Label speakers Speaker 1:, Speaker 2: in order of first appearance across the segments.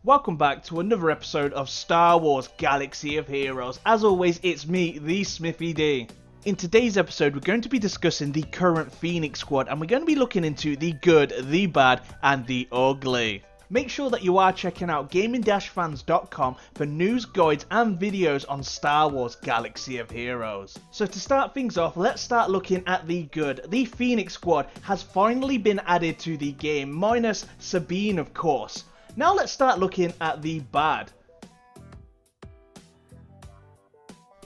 Speaker 1: Welcome back to another episode of Star Wars Galaxy of Heroes. As always, it's me, the Smithied. In today's episode, we're going to be discussing the current Phoenix squad, and we're going to be looking into the good, the bad, and the ugly. Make sure that you are checking out gaming-fans.com for news, guides, and videos on Star Wars Galaxy of Heroes. So to start things off, let's start looking at the good. The Phoenix squad has finally been added to the game, minus Sabine, of course. Now let's start looking at the bad.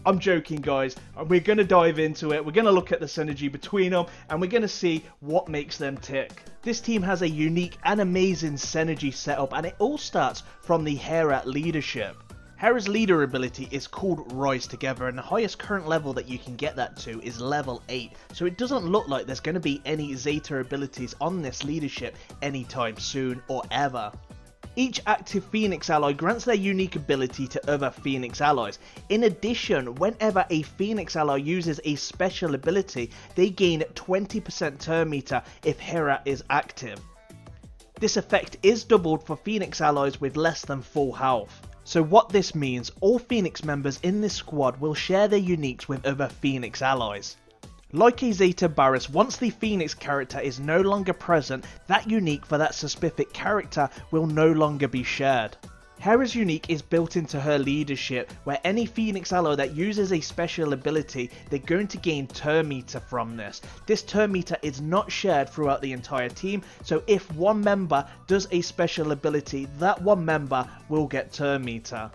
Speaker 1: I'm joking, guys. We're going to dive into it. We're going to look at the synergy between them and we're going to see what makes them tick. This team has a unique and amazing synergy setup, and it all starts from the Hera leadership. Hera's leader ability is called Rise Together, and the highest current level that you can get that to is level 8, so it doesn't look like there's going to be any Zeta abilities on this leadership anytime soon or ever. Each active Phoenix ally grants their unique ability to other Phoenix allies. In addition, whenever a Phoenix ally uses a special ability, they gain 20% turn meter if Hera is active. This effect is doubled for Phoenix allies with less than full health. So what this means, all Phoenix members in this squad will share their uniques with other Phoenix allies. Like a Zeta Barris, once the Phoenix character is no longer present, that unique for that specific character will no longer be shared. Hera's unique is built into her leadership, where any Phoenix ally that uses a special ability, they're going to gain turn meter from this. This turn meter is not shared throughout the entire team, so if one member does a special ability, that one member will get turn meter.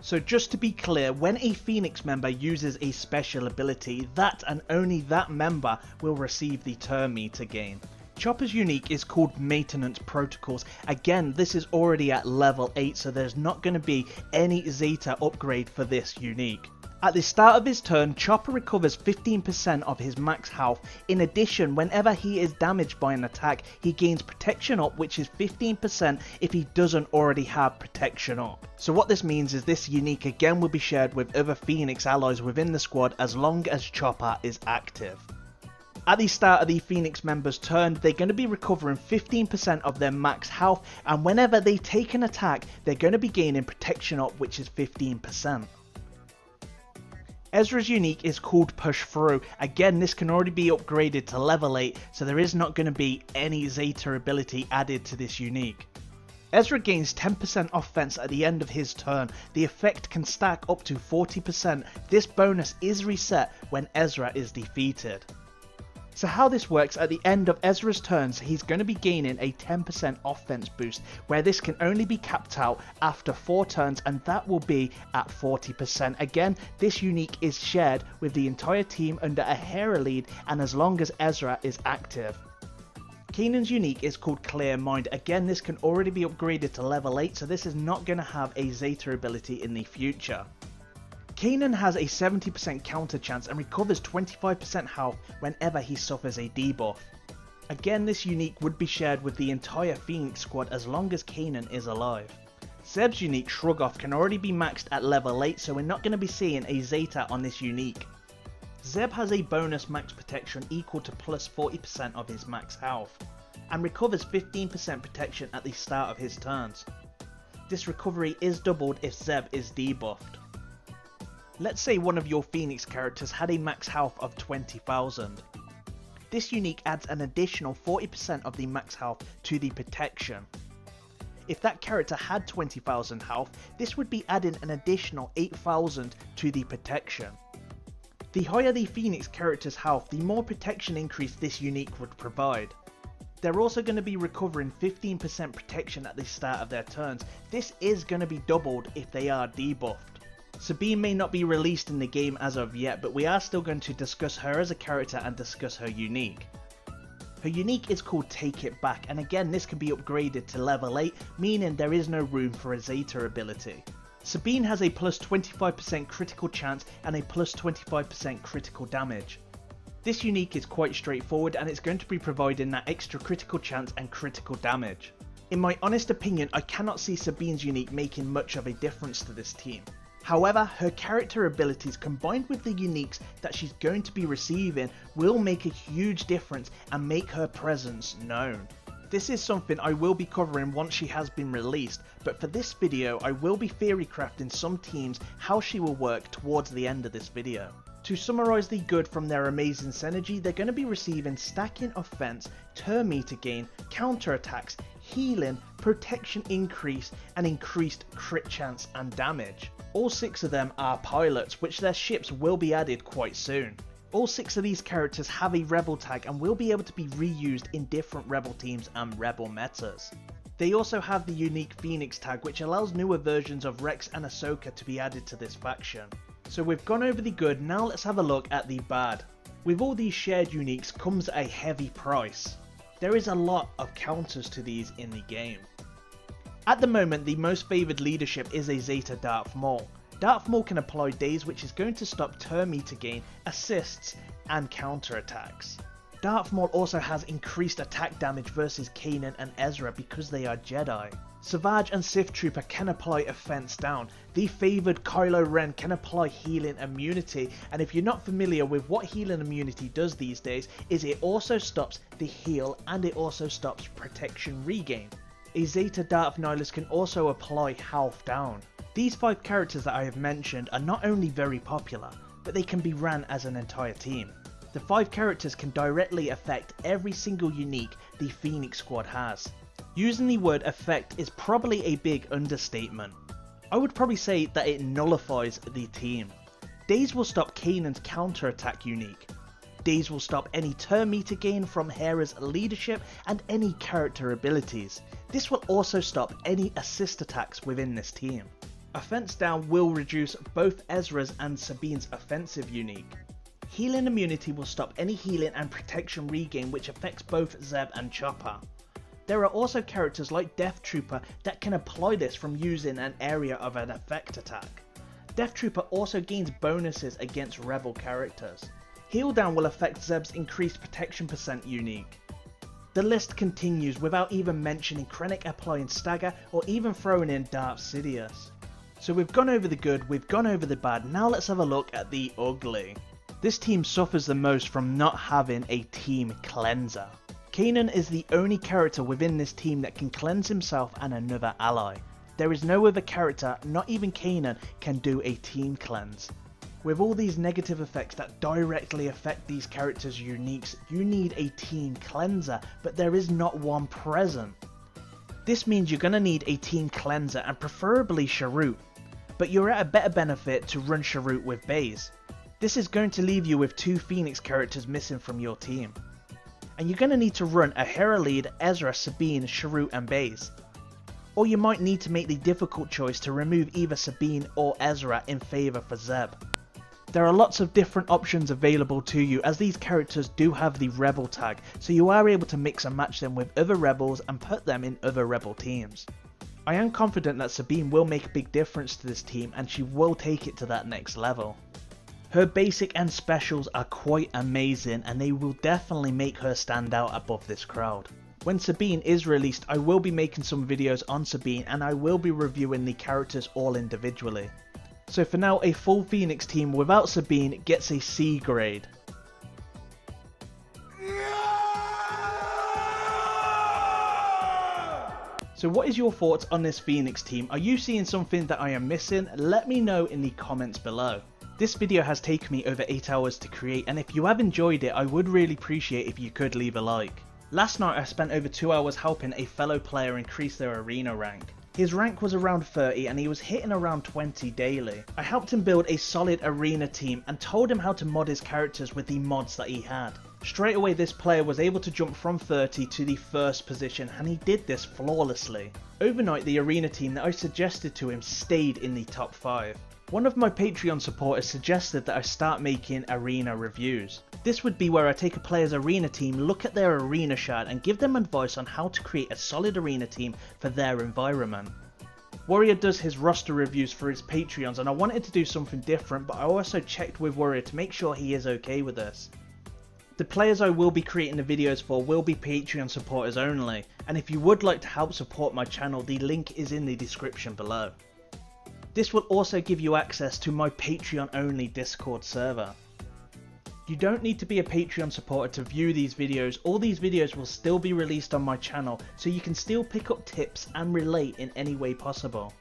Speaker 1: So just to be clear, when a Phoenix member uses a special ability, that and only that member will receive the turn meter gain. Chopper's unique is called Maintenance Protocols. Again, this is already at level 8, so there's not going to be any Zeta upgrade for this unique. At the start of his turn, Chopper recovers 15% of his max health. In addition, whenever he is damaged by an attack, he gains protection up, which is 15% if he doesn't already have protection up. So what this means is this unique again will be shared with other Phoenix allies within the squad as long as Chopper is active. At the start of the Phoenix members' turn, they're going to be recovering 15% of their max health, and whenever they take an attack, they're going to be gaining protection up, which is 15%. Ezra's unique is called Push Through. Again, this can already be upgraded to level 8, so there is not going to be any Zeta ability added to this unique. Ezra gains 10% offense at the end of his turn. The effect can stack up to 40%. This bonus is reset when Ezra is defeated. So how this works, at the end of Ezra's turns, he's going to be gaining a 10% offense boost, where this can only be capped out after 4 turns, and that will be at 40%. Again, this unique is shared with the entire team under a Hera lead, and as long as Ezra is active. Kanan's unique is called Clear Mind. Again, this can already be upgraded to level 8, so this is not going to have a Zeta ability in the future. Kanan has a 70% counter chance and recovers 25% health whenever he suffers a debuff. Again, this unique would be shared with the entire Phoenix squad as long as Kanan is alive. Zeb's unique Shrug Off can already be maxed at level 8, so we're not going to be seeing a Zeta on this unique. Zeb has a bonus max protection equal to plus 40% of his max health, and recovers 15% protection at the start of his turns. This recovery is doubled if Zeb is debuffed. Let's say one of your Phoenix characters had a max health of 20,000. This unique adds an additional 40% of the max health to the protection. If that character had 20,000 health, this would be adding an additional 8,000 to the protection. The higher the Phoenix character's health, the more protection increase this unique would provide. They're also going to be recovering 15% protection at the start of their turns. This is going to be doubled if they are debuffed. Sabine may not be released in the game as of yet, but we are still going to discuss her as a character and discuss her unique. Her unique is called Take It Back, and again this can be upgraded to level 8, meaning there is no room for a Zeta ability. Sabine has a plus 25% critical chance and a plus 25% critical damage. This unique is quite straightforward, and it's going to be providing that extra critical chance and critical damage. In my honest opinion, I cannot see Sabine's unique making much of a difference to this team. However, her character abilities combined with the uniques that she's going to be receiving will make a huge difference and make her presence known. This is something I will be covering once she has been released, but for this video I will be theory crafting some teams how she will work towards the end of this video. To summarise the good from their amazing synergy, they're going to be receiving stacking offense, turn meter gain, counter attacks, healing, protection increase and increased crit chance and damage. All 6 of them are pilots, which their ships will be added quite soon. All 6 of these characters have a rebel tag and will be able to be reused in different rebel teams and rebel metas. They also have the unique Phoenix tag, which allows newer versions of Rex and Ahsoka to be added to this faction. So we've gone over the good, now let's have a look at the bad. With all these shared uniques comes a heavy price. There is a lot of counters to these in the game. At the moment, the most favoured leadership is a Zeta Darth Maul. Darth Maul can apply Daze, which is going to stop turn meter gain, assists and counter attacks. Darth Maul also has increased attack damage versus Kanan and Ezra because they are Jedi. Savage and Sith Trooper can apply offense down. The favoured Kylo Ren can apply healing immunity, and if you're not familiar with what healing immunity does these days, is it also stops the heal and it also stops protection regain. A Zeta Darth Nihilus can also apply health down. These 5 characters that I have mentioned are not only very popular, but they can be ran as an entire team. The 5 characters can directly affect every single unique the Phoenix Squad has. Using the word affect is probably a big understatement. I would probably say that it nullifies the team. Daze will stop Kanan's counter attack unique. Daze will stop any turn meter gain from Hera's leadership and any character abilities. This will also stop any assist attacks within this team. Offense down will reduce both Ezra's and Sabine's offensive unique. Healing immunity will stop any healing and protection regain, which affects both Zeb and Chopper. There are also characters like Death Trooper that can apply this from using an area of an effect attack. Death Trooper also gains bonuses against rebel characters. Heal down will affect Zeb's increased protection percent unique. The list continues without even mentioning Krennic applying stagger or even throwing in Darth Sidious. So we've gone over the good, we've gone over the bad, now let's have a look at the ugly. This team suffers the most from not having a team cleanser. Kanan is the only character within this team that can cleanse himself and another ally. There is no other character, not even Kanan, can do a team cleanse. With all these negative effects that directly affect these characters' uniques, you need a team cleanser, but there is not one present. This means you're going to need a team cleanser and preferably Sharut, but you're at a better benefit to run Sharut with Baze. This is going to leave you with 2 Phoenix characters missing from your team. And you're going to need to run a Hera lead, Ezra, Sabine, Sharut and Baze. Or you might need to make the difficult choice to remove either Sabine or Ezra in favour for Zeb. There are lots of different options available to you, as these characters do have the Rebel tag, so you are able to mix and match them with other Rebels and put them in other Rebel teams. I am confident that Sabine will make a big difference to this team and she will take it to that next level. Her basic and specials are quite amazing and they will definitely make her stand out above this crowd. When Sabine is released, I will be making some videos on Sabine and I will be reviewing the characters all individually. So for now, a full Phoenix team without Sabine gets a C grade. So what is your thoughts on this Phoenix team? Are you seeing something that I am missing? Let me know in the comments below. This video has taken me over 8 hours to create, and if you have enjoyed it, I would really appreciate if you could leave a like. Last night I spent over 2 hours helping a fellow player increase their arena rank. His rank was around 30 and he was hitting around 20 daily. I helped him build a solid arena team and told him how to mod his characters with the mods that he had. Straight away this player was able to jump from 30 to the first position and he did this flawlessly. Overnight the arena team that I suggested to him stayed in the top 5. One of my Patreon supporters suggested that I start making arena reviews. This would be where I take a player's arena team, look at their arena shard and give them advice on how to create a solid arena team for their environment. Warrior does his roster reviews for his Patreons and I wanted to do something different, but I also checked with Warrior to make sure he is okay with this. The players I will be creating the videos for will be Patreon supporters only, and if you would like to help support my channel, the link is in the description below. This will also give you access to my Patreon only Discord server. You don't need to be a Patreon supporter to view these videos. All these videos will still be released on my channel, so you can still pick up tips and relate in any way possible.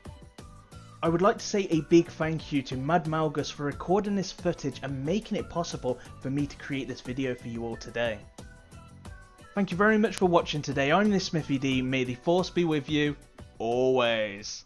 Speaker 1: I would like to say a big thank you to Mad Malgus for recording this footage and making it possible for me to create this video for you all today. Thank you very much for watching today. I'm thesmithied. May the force be with you always.